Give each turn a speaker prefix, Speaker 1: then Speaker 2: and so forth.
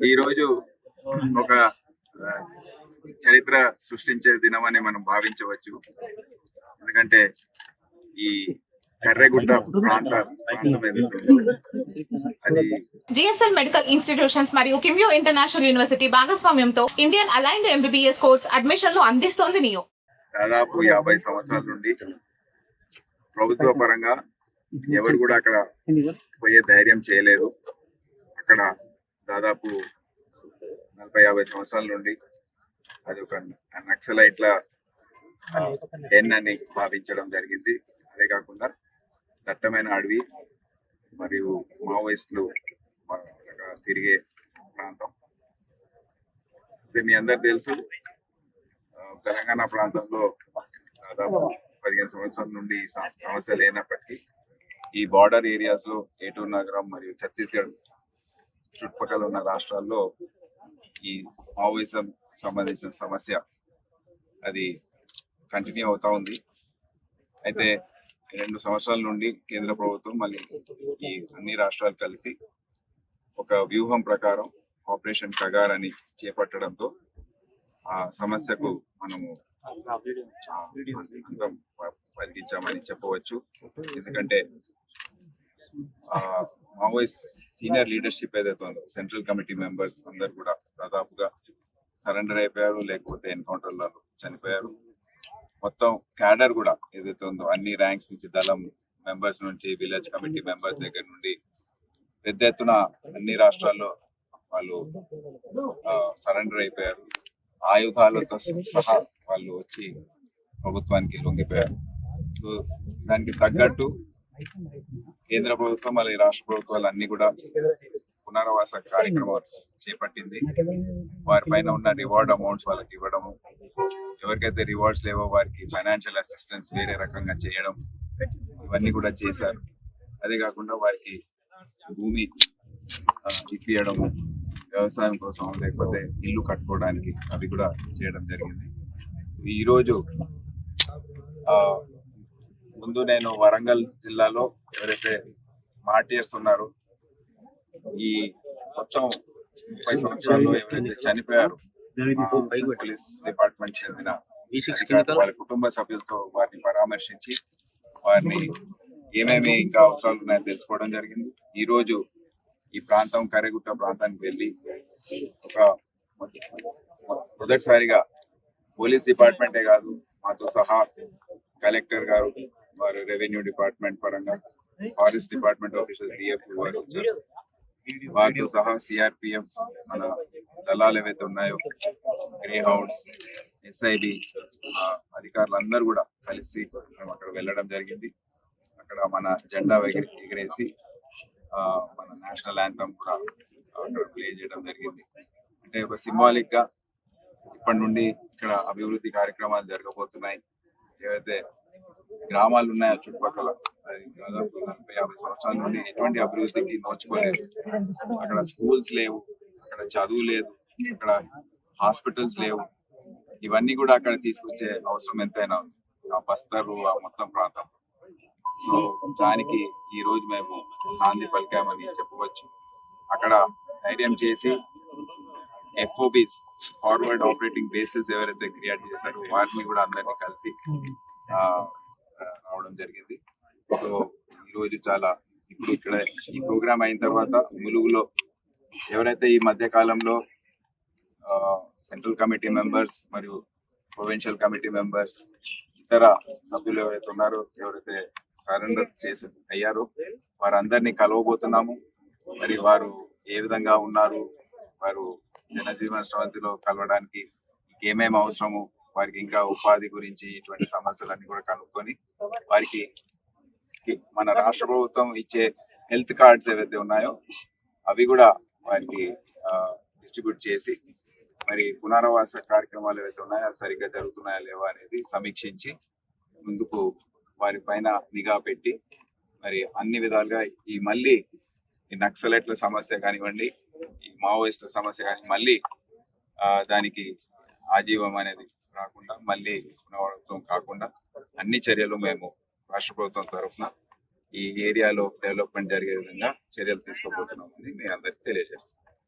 Speaker 1: ఈ రోజు ఒక చరిత్ర సృష్టించే దినమని మనం భావించవచ్చు. ఎందుకంటే ఈ కర్రెగుట్ట ప్రాంతం అది
Speaker 2: జిఎస్ఎల్ మెడికల్ ఇన్స్టిట్యూషన్స్ మరియు కిమ్యూ ఇంటర్నేషనల్ యూనివర్సిటీ భాగస్వామ్యంతో ఇండియన్ అలైన్డ్ ఎంబీబీఎస్ కోర్స్ అడ్మిషన్లు అందిస్తోంది నియో.
Speaker 1: దాదాపు 50 సంవత్సరాల నుండి ప్రభుత్వ పరంగా ఎవరు కూడా అక్కడ పోయే ధైర్యం చేయలేదు. అక్కడ దాదాపు 40-50 సంవత్సరాల నుండి అది ఒక నక్సలైట్ల డెన్ అని భావించడం జరిగింది. అదే కాకుండా దట్టమైన అడవి మరియు మావోయిస్టులు తిరిగే ప్రాంతం. మీ అందరు తెలుసు, తెలంగాణ ప్రాంతంలో దాదాపు 15 సంవత్సరాల నుండి సమస్య లేనప్పటికీ ఈ బార్డర్ ఏరియాస్ లో ఏటూరు నగరం మరియు ఛత్తీస్గఢ్ చుట్టుపక్కల ఉన్న రాష్ట్రాల్లో ఈ మావోయిజం సంబంధించిన సమస్య అది కంటిన్యూ అవుతా ఉంది. అయితే 2 సంవత్సరాల నుండి కేంద్ర ప్రభుత్వం మళ్ళీ ఈ అన్ని రాష్ట్రాలు కలిసి ఒక వ్యూహం ప్రకారం ఆపరేషన్ కగార్ అని చేపట్టడంతో ఆ సమస్యకు మనము అంతం పలికించామని చెప్పవచ్చు. ఎందుకంటే మావోయిస్ట్ సీనియర్ లీడర్షిప్ ఏదైతే ఉందో సెంట్రల్ కమిటీ మెంబర్స్ అందరు కూడా దాదాపుగా సరెండర్ అయిపోయారు, లేకపోతే ఎన్కౌంటర్లలో చనిపోయారు. మొత్తం క్యాడర్ కూడా ఏదైతే ఉందో అన్ని ర్యాంక్స్ నుంచి దళం మెంబర్స్ నుంచి విలేజ్ కమిటీ మెంబర్స్ దగ్గర నుండి పెద్ద ఎత్తున అన్ని రాష్ట్రాల్లో వాళ్ళు సరెండర్ అయిపోయారు. ఆయుధాలతో సహా వాళ్ళు వచ్చి ప్రభుత్వానికి లొంగిపోయారు. సో దానికి తగ్గట్టు కేంద్ర ప్రభుత్వం మరియు రాష్ట్ర ప్రభుత్వాలు అన్ని కూడా పునరావాస కార్యక్రమాలు చేపట్టింది. వారిపైన ఉన్న రివార్డ్ అమౌంట్స్ వాళ్ళకి ఇవ్వడము, ఎవరికైతే రివార్డ్స్ లేవో వారికి ఫైనాన్షియల్ అసిస్టెన్స్ వేరే రకంగా చేయడం, ఇవన్నీ కూడా చేశారు. అదే కాకుండా వారికి భూమి ఇప్పియడము, వ్యవసాయం కోసం లేకపోతే ఇల్లు కట్టుకోవడానికి అవి కూడా చేయడం జరిగింది. ఈరోజు ముందు నేను వరంగల్ జిల్లాలో ఎవరైతే మార్టియర్స్ ఉన్నారో ఈ మొత్తం 30 సంవత్సరాల్లో ఎవరైతే చనిపోయారు పోలీస్ డిపార్ట్మెంట్ చెందిన వాళ్ళ కుటుంబ సభ్యులతో వారిని పరామర్శించి వారిని ఏమేమి ఇంకా అవసరాలు ఉన్నాయో తెలుసుకోవడం జరిగింది. ఈ రోజు ఈ ప్రాంతం కర్రెగుట్ట ప్రాంతానికి వెళ్ళి ఒక మొదటిసారిగా పోలీస్ డిపార్ట్మెంటే కాదు మాతో సహా కలెక్టర్ గారు, వారు రెవెన్యూ డిపార్ట్మెంట్ పరంగా, ఫారెస్ట్ డిపార్ట్మెంట్ ఆఫీసర్ డిఎఫ్ వారు వచ్చారు. వారితో సహా సిఆర్పిఎఫ్ మన దళాలు ఏవైతే ఉన్నాయో, గ్రే హౌండ్స్, ఎస్ఐబి అధికారులు అందరూ కూడా కలిసి మేము అక్కడ వెళ్ళడం జరిగింది. అక్కడ మన జెండా ఎగరేసి మన నేషనల్ యాంథమ్ కూడా అక్కడ ప్లే చేయడం జరిగింది. అంటే ఒక సింబాలిక్ గా ఇప్పటి నుండి ఇక్కడ అభివృద్ధి కార్యక్రమాలు జరగబోతున్నాయి. ఏవైతే గ్రామాలు ఉన్నాయో చుట్టుపక్కల దాదాపు 40-50 సంవత్సరాల నుండి ఎటువంటి అభివృద్ధికి నోచుకోలేదు. అక్కడ స్కూల్స్ లేవు, అక్కడ చదువు లేదు, అక్కడ హాస్పిటల్స్ లేవు. ఇవన్నీ కూడా అక్కడ తీసుకొచ్చే అవసరం ఎంతైనా ఉంది ఆ బస్తరు ఆ మొత్తం ప్రాంతం. సో దానికి ఈ రోజు మేము నాంది పలికామని చెప్పవచ్చు. అక్కడ ధైర్యం చేసి ఎఫ్ఓబిస్ ఫార్వర్డ్ ఆపరేటింగ్ బేసెస్ ఎవరైతే క్రియేట్ చేశారో వారిని కూడా అందరినీ కలిసి రావడం జరిగింది. సో ఈ రోజు చాలా ఇప్పుడు ఇక్కడ ఈ ప్రోగ్రామ్ అయిన తర్వాత ములుగులో ఎవరైతే ఈ మధ్య కాలంలో సెంట్రల్ కమిటీ మెంబర్స్ మరియు ప్రొవిన్షియల్ కమిటీ మెంబర్స్ ఇతర సభ్యులు ఎవరైతే ఉన్నారో, ఎవరైతే సరెండర్ చేసి అయ్యారో వారందరినీ కలవబోతున్నాము. మరి వారు ఏ విధంగా ఉన్నారు, వారు జనజీవన స్రవంతిలో కలవడానికి ఏమేమి అవసరము, వారికి ఇంకా ఉపాధి గురించి ఇటువంటి సమస్యలన్నీ కూడా కనుక్కొని వారికి మన రాష్ట్ర ప్రభుత్వం ఇచ్చే హెల్త్ కార్డ్స్ ఏవైతే ఉన్నాయో అవి కూడా వారికి డిస్ట్రిబ్యూట్ చేసి మరి పునరావాస కార్యక్రమాలు ఏవైతే ఉన్నాయో సరిగ్గా జరుగుతున్నాయా లేవా అనేది సమీక్షించి ముందుకు వారి పైన నిఘా పెట్టి మరి అన్ని విధాలుగా ఈ మళ్ళీ ఈ నక్సలైట్ల సమస్య కానివ్వండి, ఈ మావోయిస్టుల సమస్య కానీ మళ్ళీ దానికి ఆజీవం అనేది రాకుండా, మళ్ళీ పునరావృతం కాకుండా అన్ని చర్యలు మేము రాష్ట్ర ప్రభుత్వం తరఫున ఈ ఏరియాలో డెవలప్మెంట్ జరిగే విధంగా చర్యలు తీసుకోబోతున్నామని మీ అందరికీ తెలియజేస్తాం.